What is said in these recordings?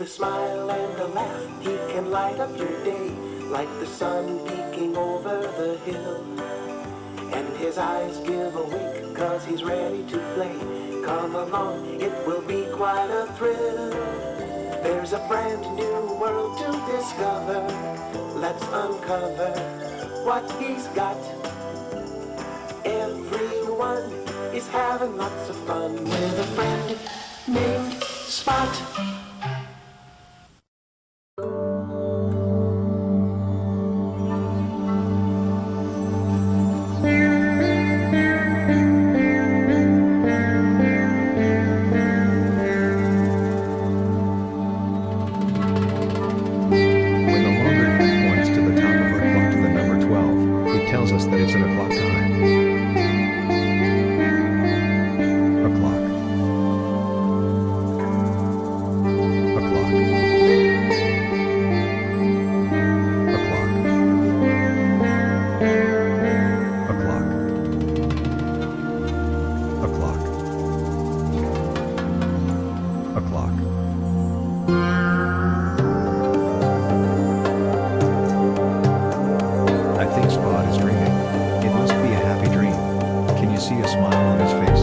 With a smile and a laugh, he can light up your day, like the sun peeking over the hill. And his eyes give a wink, 'cause he's ready to play. Come along, it will be quite a thrill. There's a brand new world to discover. Let's uncover what he's got. Everyone is having lots of fun with a friend named Spot. Tells us that it's an o'clock time. O'clock. O'clock. O'clock. O'clock. O'clock. O'clock. I think Spot is dreaming. It must be a happy dream. Can you see a smile on his face?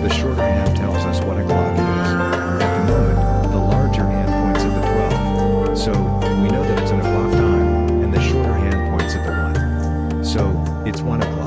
The shorter hand tells us what o'clock it is. At the moment, the larger hand points at the 12. So, we know that it's an o'clock time, and the shorter hand points at the 1. So, it's 1 o'clock.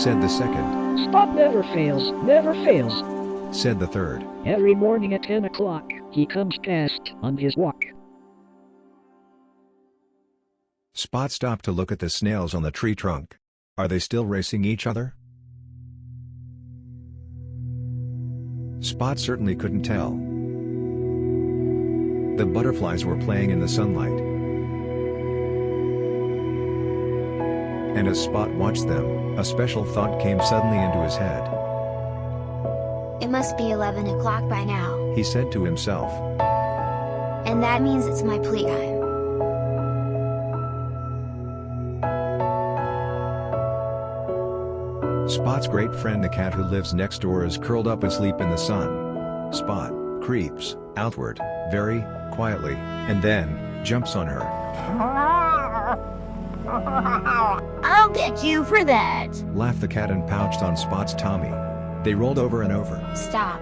said the second. Spot never fails, never fails. Said the third. Every morning at 10 o'clock, he comes past on his walk. Spot stopped to look at the snails on the tree trunk. Are they still racing each other? Spot certainly couldn't tell. The butterflies were playing in the sunlight. And as Spot watched them, a special thought came suddenly into his head. It must be 11 o'clock by now. He said to himself. And that means it's my playtime. Spot's great friend the cat who lives next door is curled up asleep in the sun. Spot creeps outward, very quietly, and then jumps on her. I'll get you for that. Laughed the cat and pounced on Spot's tummy. They rolled over and over. Stop.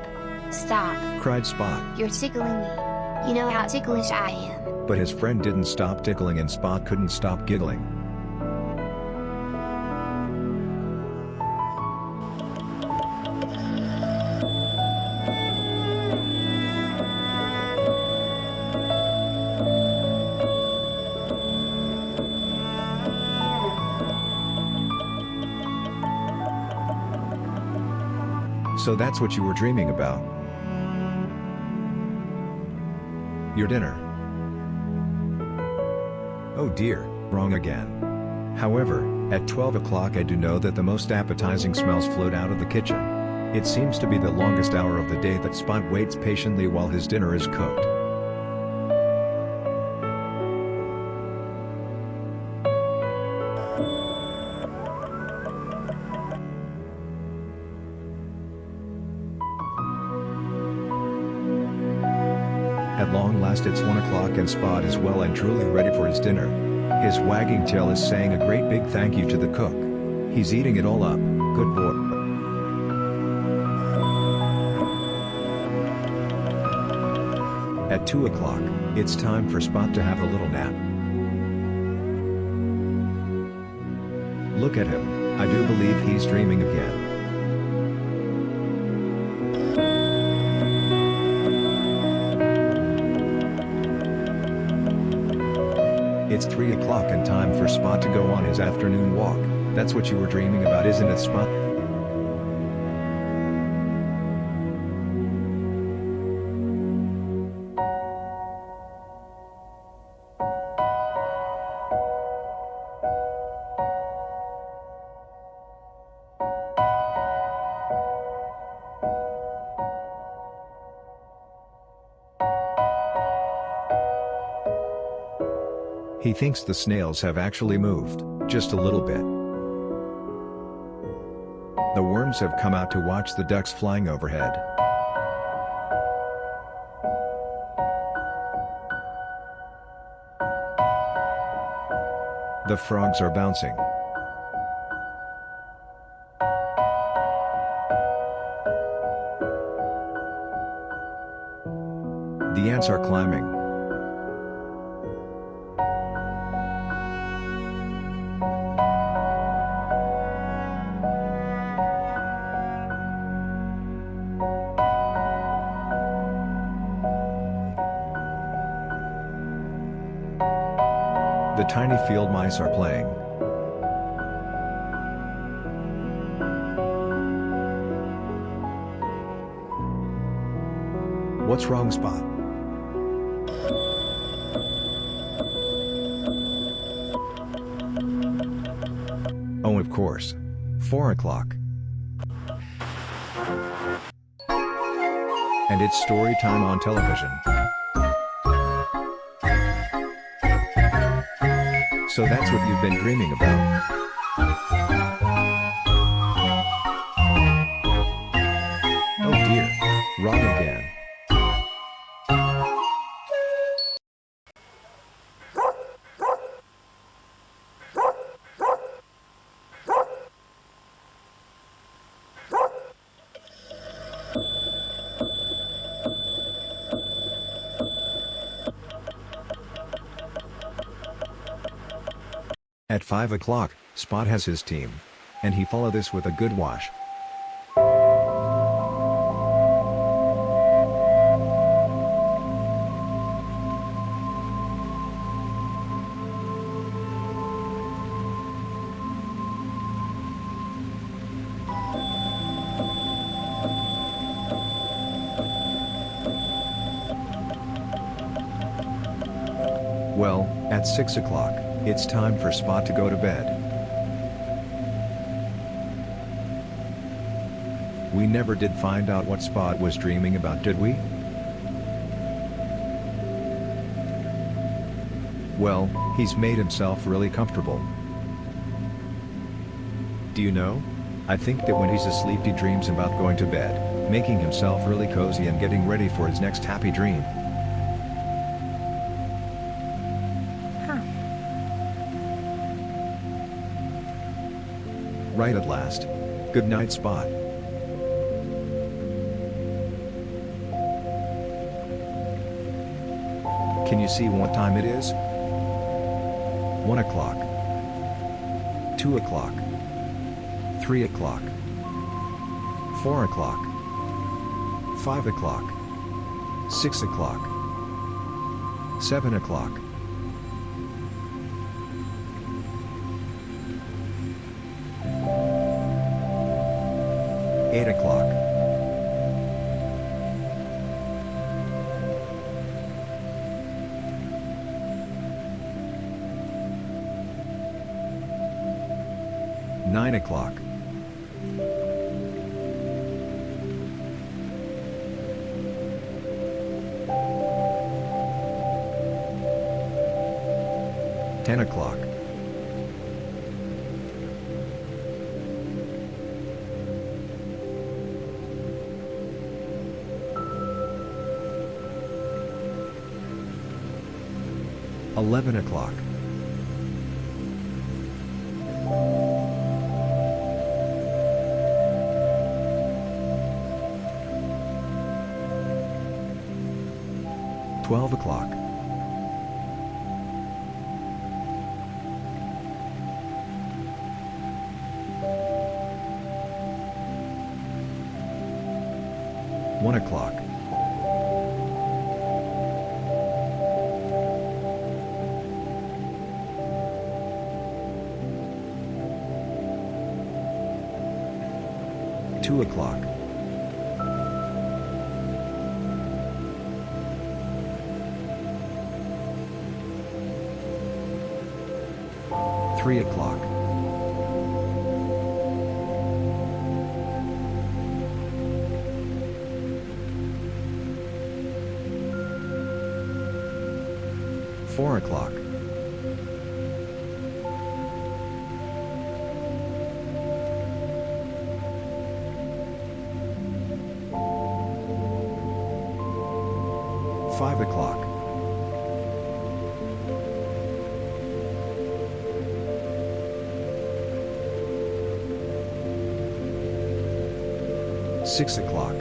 Stop. Cried Spot. You're tickling me. You know how ticklish I am. But his friend didn't stop tickling and Spot couldn't stop giggling. So that's what you were dreaming about. Your dinner. Oh dear, wrong again. However, at 12 o'clock I do know that the most appetizing smells float out of the kitchen. It seems to be the longest hour of the day that Spot waits patiently while his dinner is cooked. At long last it's 1 o'clock and Spot is well and truly ready for his dinner. His wagging tail is saying a great big thank you to the cook. He's eating it all up, good boy. At 2 o'clock, it's time for Spot to have a little nap. Look at him, I do believe he's dreaming again. It's 3 o'clock and time for Spot to go on his afternoon walk. That's what you were dreaming about, isn't it, Spot? He thinks the snails have actually moved, just a little bit. The worms have come out to watch the ducks flying overhead. The frogs are bouncing. The ants are climbing. The tiny field mice are playing. What's wrong, Spot? Oh, of course. 4 o'clock. And it's story time on television. So that's what you've been dreaming about. Oh dear, wrong again. At 5 o'clock, Spot has his team. and he follow this with a good wash. Well, at 6 o'clock, it's time for Spot to go to bed. We never did find out what Spot was dreaming about, did we? Well, he's made himself really comfortable. Do you know? I think that when he's asleep he dreams about going to bed, making himself really cozy and getting ready for his next happy dream. Right at last. Good night, Spot. Can you see what time it is? 1 o'clock. 2 o'clock. 3 o'clock. 4 o'clock. 5 o'clock. 6 o'clock. 7 o'clock. 8 o'clock. 9 o'clock. 10 o'clock. 11 o'clock. 12 o'clock. 1 o'clock. 2 o'clock. 3 o'clock. 4 o'clock. 5 o'clock. 6 o'clock.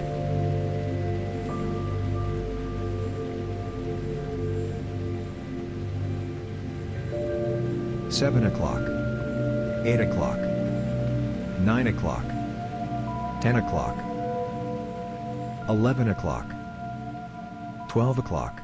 7 o'clock. 8 o'clock. 9 o'clock. 10 o'clock. 11 o'clock. 12 o'clock.